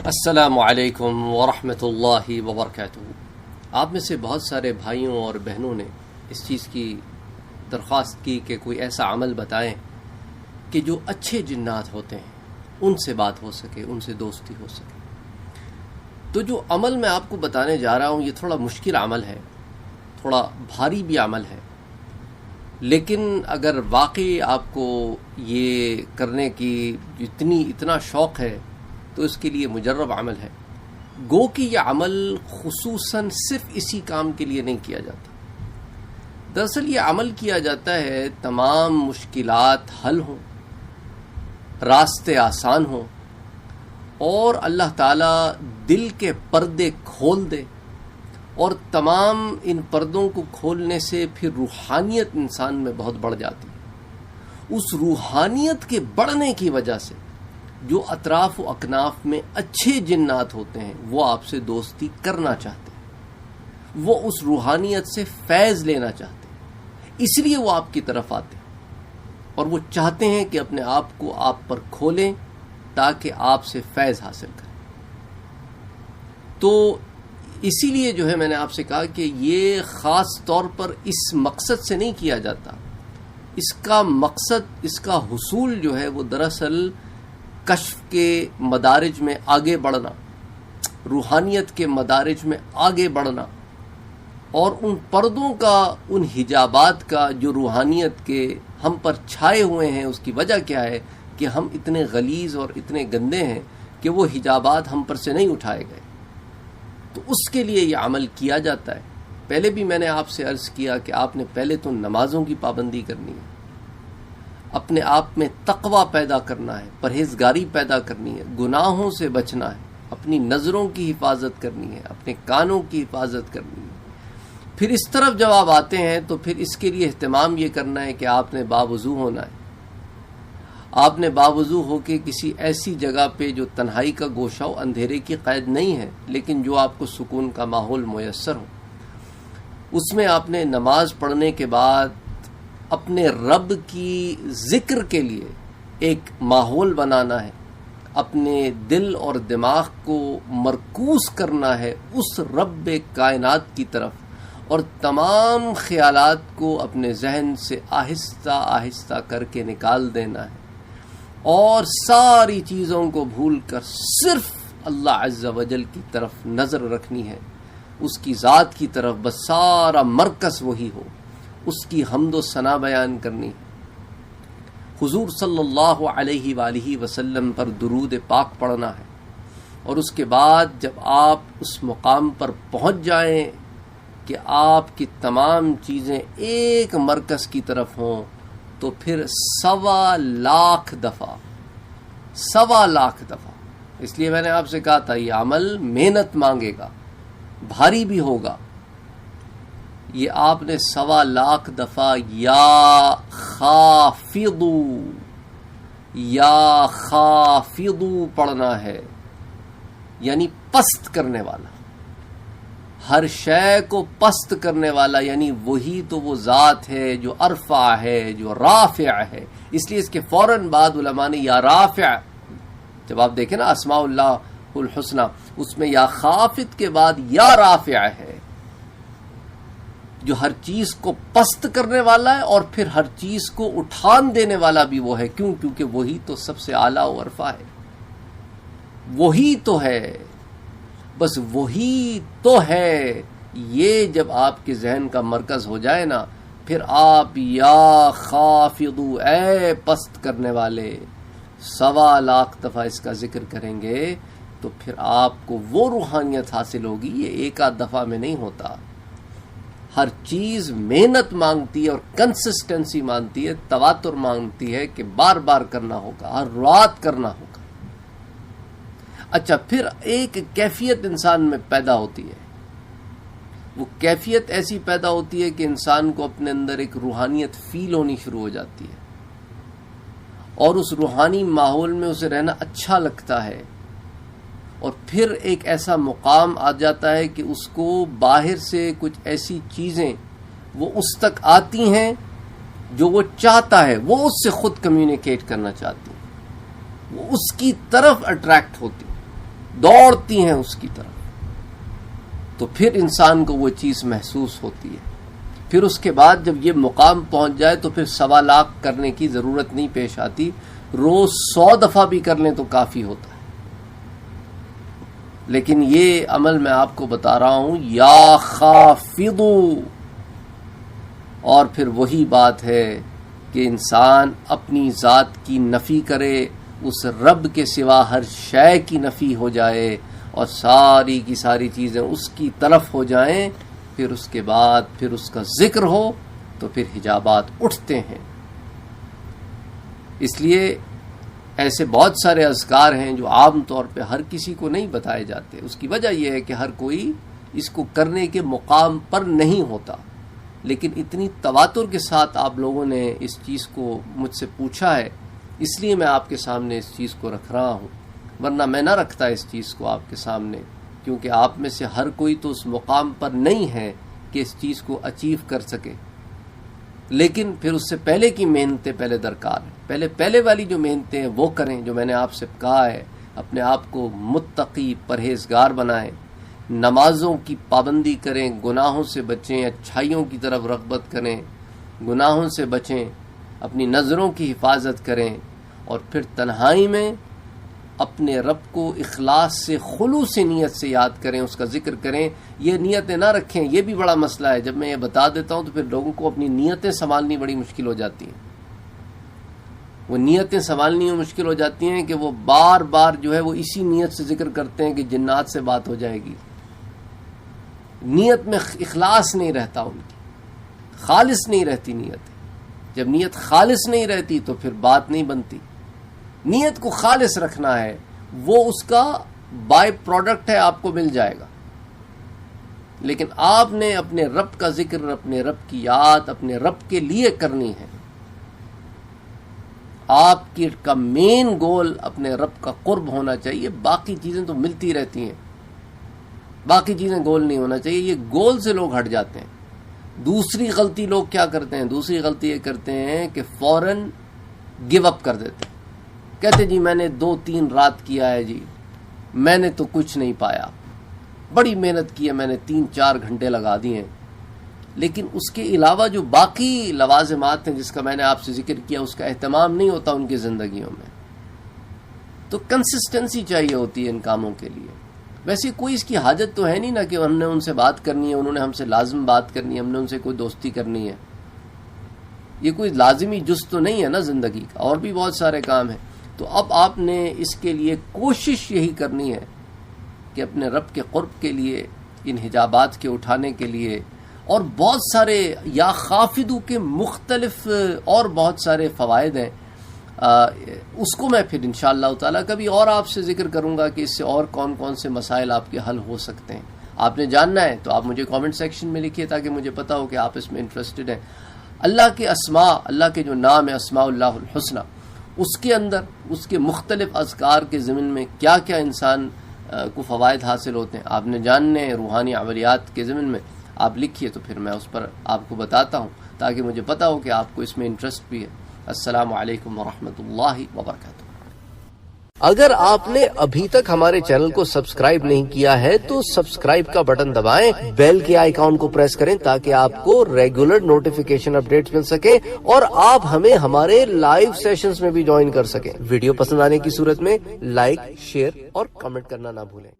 السلام علیکم ورحمۃ اللہ وبرکاتہ۔ آپ میں سے بہت سارے بھائیوں اور بہنوں نے اس چیز کی درخواست کی کہ کوئی ایسا عمل بتائیں کہ جو اچھے جنات ہوتے ہیں ان سے بات ہو سکے، ان سے دوستی ہو سکے۔ تو جو عمل میں آپ کو بتانے جا رہا ہوں یہ تھوڑا مشکل عمل ہے، تھوڑا بھاری بھی عمل ہے، لیکن اگر واقعی آپ کو یہ کرنے کی اتنا شوق ہے تو اس کے لیے مجرب عمل ہے۔ گو کہ یہ عمل خصوصاً صرف اسی کام کے لیے نہیں کیا جاتا۔ دراصل یہ عمل کیا جاتا ہے تمام مشکلات حل ہوں، راستے آسان ہوں، اور اللہ تعالیٰ دل کے پردے کھول دے، اور تمام ان پردوں کو کھولنے سے پھر روحانیت انسان میں بہت بڑھ جاتی ہے۔ اس روحانیت کے بڑھنے کی وجہ سے جو اطراف و اکناف میں اچھے جنات ہوتے ہیں وہ آپ سے دوستی کرنا چاہتے ہیں، وہ اس روحانیت سے فیض لینا چاہتے ہیں، اس لیے وہ آپ کی طرف آتے ہیں اور وہ چاہتے ہیں کہ اپنے آپ کو آپ پر کھولیں تاکہ آپ سے فیض حاصل کریں۔ تو اسی لیے جو ہے میں نے آپ سے کہا کہ یہ خاص طور پر اس مقصد سے نہیں کیا جاتا۔ اس کا مقصد، اس کا حصول جو ہے وہ دراصل کشف کے مدارج میں آگے بڑھنا، روحانیت کے مدارج میں آگے بڑھنا، اور ان پردوں کا، ان حجابات کا جو روحانیت کے ہم پر چھائے ہوئے ہیں، اس کی وجہ کیا ہے کہ ہم اتنے غلیظ اور اتنے گندے ہیں کہ وہ حجابات ہم پر سے نہیں اٹھائے گئے۔ تو اس کے لیے یہ عمل کیا جاتا ہے۔ پہلے بھی میں نے آپ سے عرض کیا کہ آپ نے پہلے تو نمازوں کی پابندی کرنی ہے، اپنے آپ میں تقوی پیدا کرنا ہے، پرہیزگاری پیدا کرنی ہے، گناہوں سے بچنا ہے، اپنی نظروں کی حفاظت کرنی ہے، اپنے کانوں کی حفاظت کرنی ہے۔ پھر اس طرف جب آپ آتے ہیں تو پھر اس کے لیے اہتمام یہ کرنا ہے کہ آپ نے باوضو ہونا ہے۔ آپ نے باوضو ہو کے کسی ایسی جگہ پہ جو تنہائی کا گوشہ ہو، اندھیرے کی قید نہیں ہے، لیکن جو آپ کو سکون کا ماحول میسر ہو، اس میں آپ نے نماز پڑھنے کے بعد اپنے رب کی ذکر کے لیے ایک ماحول بنانا ہے، اپنے دل اور دماغ کو مرکوز کرنا ہے اس رب کائنات کی طرف، اور تمام خیالات کو اپنے ذہن سے آہستہ آہستہ کر کے نکال دینا ہے، اور ساری چیزوں کو بھول کر صرف اللہ عز و جل کی طرف نظر رکھنی ہے، اس کی ذات کی طرف، بس سارا مرکز وہی ہو، اس کی حمد و ثنا بیان کرنی ہے، حضور صلی اللہ علیہ وآلہ وسلم پر درود پاک پڑھنا ہے، اور اس کے بعد جب آپ اس مقام پر پہنچ جائیں کہ آپ کی تمام چیزیں ایک مرکز کی طرف ہوں، تو پھر 1.25 دفعہ اس لیے میں نے آپ سے کہا تھا یہ عمل محنت مانگے گا، بھاری بھی ہوگا۔ یہ آپ نے 1.25 دفعہ یا خافضو پڑھنا ہے، یعنی پست کرنے والا، ہر شے کو پست کرنے والا، یعنی وہی تو وہ ذات ہے جو ارفع ہے، جو رافع ہے۔ اس لیے اس کے فوراً بعد علماء نے یا رافع، جب آپ دیکھیں نا اسماء اللہ الحسنہ، اس میں یا خافض کے بعد یا رافع ہے، جو ہر چیز کو پست کرنے والا ہے اور پھر ہر چیز کو اٹھان دینے والا بھی وہ ہے۔ کیوں؟ کیونکہ وہی تو سب سے اعلیٰ و ارفع ہے، وہی تو ہے، بس وہی تو ہے۔ یہ جب آپ کے ذہن کا مرکز ہو جائے نا، پھر آپ یا خافضو، اے پست کرنے والے، 1.25 دفعہ اس کا ذکر کریں گے تو پھر آپ کو وہ روحانیت حاصل ہوگی۔ یہ ایک آدھ دفعہ میں نہیں ہوتا، ہر چیز محنت مانگتی ہے اور کنسسٹنسی مانگتی ہے، تواتر مانگتی ہے کہ بار بار کرنا ہوگا، ہر رات کرنا ہوگا۔ اچھا، پھر ایک کیفیت انسان میں پیدا ہوتی ہے، وہ کیفیت ایسی پیدا ہوتی ہے کہ انسان کو اپنے اندر ایک روحانیت فیل ہونی شروع ہو جاتی ہے، اور اس روحانی ماحول میں اسے رہنا اچھا لگتا ہے، اور پھر ایک ایسا مقام آ جاتا ہے کہ اس کو باہر سے کچھ ایسی چیزیں وہ اس تک آتی ہیں جو وہ چاہتا ہے، وہ اس سے خود کمیونیکیٹ کرنا چاہتی ہیں، وہ اس کی طرف اٹریکٹ ہوتی، دوڑتی ہیں اس کی طرف، تو پھر انسان کو وہ چیز محسوس ہوتی ہے. پھر اس کے بعد جب یہ مقام پہنچ جائے تو پھر 1.25 لاکھ کرنے کی ضرورت نہیں پیش آتی، روز 100 دفعہ بھی کر لیں تو کافی ہوتا ہے. لیکن یہ عمل میں آپ کو بتا رہا ہوں، یا خافضو، اور پھر وہی بات ہے کہ انسان اپنی ذات کی نفی کرے، اس رب کے سوا ہر شے کی نفی ہو جائے اور ساری کی ساری چیزیں اس کی طرف ہو جائیں. پھر اس کے بعد پھر اس کا ذکر ہو تو پھر حجابات اٹھتے ہیں. اس لیے ایسے بہت سارے اذکار ہیں جو عام طور پہ ہر کسی کو نہیں بتائے جاتے. اس کی وجہ یہ ہے کہ ہر کوئی اس کو کرنے کے مقام پر نہیں ہوتا، لیکن اتنی تواتر کے ساتھ آپ لوگوں نے اس چیز کو مجھ سے پوچھا ہے، اس لیے میں آپ کے سامنے اس چیز کو رکھ رہا ہوں. ورنہ میں نہ رکھتا اس چیز کو آپ کے سامنے، کیونکہ آپ میں سے ہر کوئی تو اس مقام پر نہیں ہے کہ اس چیز کو اچیو کر سکے. لیکن پھر اس سے پہلے کی محنتیں پہلے درکار ہیں. پہلے والی جو محنتیں ہیں وہ کریں جو میں نے آپ سے کہا ہے. اپنے آپ کو متقی پرہیزگار بنائیں، نمازوں کی پابندی کریں، گناہوں سے بچیں، اچھائیوں کی طرف رغبت کریں، گناہوں سے بچیں، اپنی نظروں کی حفاظت کریں، اور پھر تنہائی میں اپنے رب کو اخلاص سے، خلوص نیت سے یاد کریں، اس کا ذکر کریں. یہ نیتیں نہ رکھیں، یہ بھی بڑا مسئلہ ہے. جب میں یہ بتا دیتا ہوں تو پھر لوگوں کو اپنی نیتیں سنبھالنی بڑی مشکل ہو جاتی ہیں. وہ نیتیں سنبھالنی مشکل ہو جاتی ہیں کہ وہ بار بار جو ہے وہ اسی نیت سے ذکر کرتے ہیں کہ جنات سے بات ہو جائے گی. نیت میں اخلاص نہیں رہتا، ان کی خالص نہیں رہتی نیت. جب نیت خالص نہیں رہتی تو پھر بات نہیں بنتی. نیت کو خالص رکھنا ہے، وہ اس کا بائی پروڈکٹ ہے، آپ کو مل جائے گا. لیکن آپ نے اپنے رب کا ذکر، اپنے رب کی یاد اپنے رب کے لیے کرنی ہے. آپ کا مین گول اپنے رب کا قرب ہونا چاہیے. باقی چیزیں تو ملتی رہتی ہیں، باقی چیزیں گول نہیں ہونا چاہیے. یہ گول سے لوگ ہٹ جاتے ہیں. دوسری غلطی لوگ کیا کرتے ہیں؟ دوسری غلطی یہ کرتے ہیں کہ فوراً گیو اپ کر دیتے ہیں. کہتے جی میں نے 2-3 رات کیا ہے، جی میں نے تو کچھ نہیں پایا، بڑی محنت کی ہے میں نے، 3-4 گھنٹے لگا دیے ہیں. لیکن اس کے علاوہ جو باقی لوازمات ہیں جس کا میں نے آپ سے ذکر کیا، اس کا اہتمام نہیں ہوتا ان کی زندگیوں میں. تو کنسسٹنسی چاہیے ہوتی ہے ان کاموں کے لیے. ویسے کوئی اس کی حاجت تو ہے نہیں نا کہ ہم نے ان سے بات کرنی ہے، انہوں نے ہم سے لازم بات کرنی ہے، ہم نے ان سے کوئی دوستی کرنی ہے. یہ کوئی لازمی جز تو نہیں ہے نا زندگی کا، اور بھی بہت سارے کام ہیں. تو اب آپ نے اس کے لیے کوشش یہی کرنی ہے کہ اپنے رب کے قرب کے لیے، ان حجابات کے اٹھانے کے لیے، اور بہت سارے یا خافدو کے مختلف اور بہت سارے فوائد ہیں. اس کو میں پھر انشاءاللہ تعالیٰ کبھی اور آپ سے ذکر کروں گا کہ اس سے اور کون کون سے مسائل آپ کے حل ہو سکتے ہیں. آپ نے جاننا ہے تو آپ مجھے کامنٹ سیکشن میں لکھیے تاکہ مجھے پتہ ہو کہ آپ اس میں انٹرسٹڈ ہیں. اللہ کے اسماء، اللہ کے جو نام ہے اسماء اللہ الحسنہ، اس کے اندر اس کے مختلف اذکار کے ضمن میں کیا کیا انسان کو فوائد حاصل ہوتے ہیں آپ نے جاننے. روحانی عملیات کے ضمن میں آپ لکھیے تو پھر میں اس پر آپ کو بتاتا ہوں تاکہ مجھے پتہ ہو کہ آپ کو اس میں انٹرسٹ بھی ہے. السلام علیکم ورحمۃ اللہ وبرکاتہ. اگر آپ نے ابھی تک ہمارے چینل کو سبسکرائب نہیں کیا ہے تو سبسکرائب کا بٹن دبائیں، بیل کے آئیکن کو پریس کریں تاکہ آپ کو ریگولر نوٹیفیکیشن اپڈیٹس مل سکیں اور آپ ہمیں ہمارے لائیو سیشنز میں بھی جوائن کر سکیں. ویڈیو پسند آنے کی صورت میں لائک، شیئر اور کمنٹ کرنا نہ بھولیں.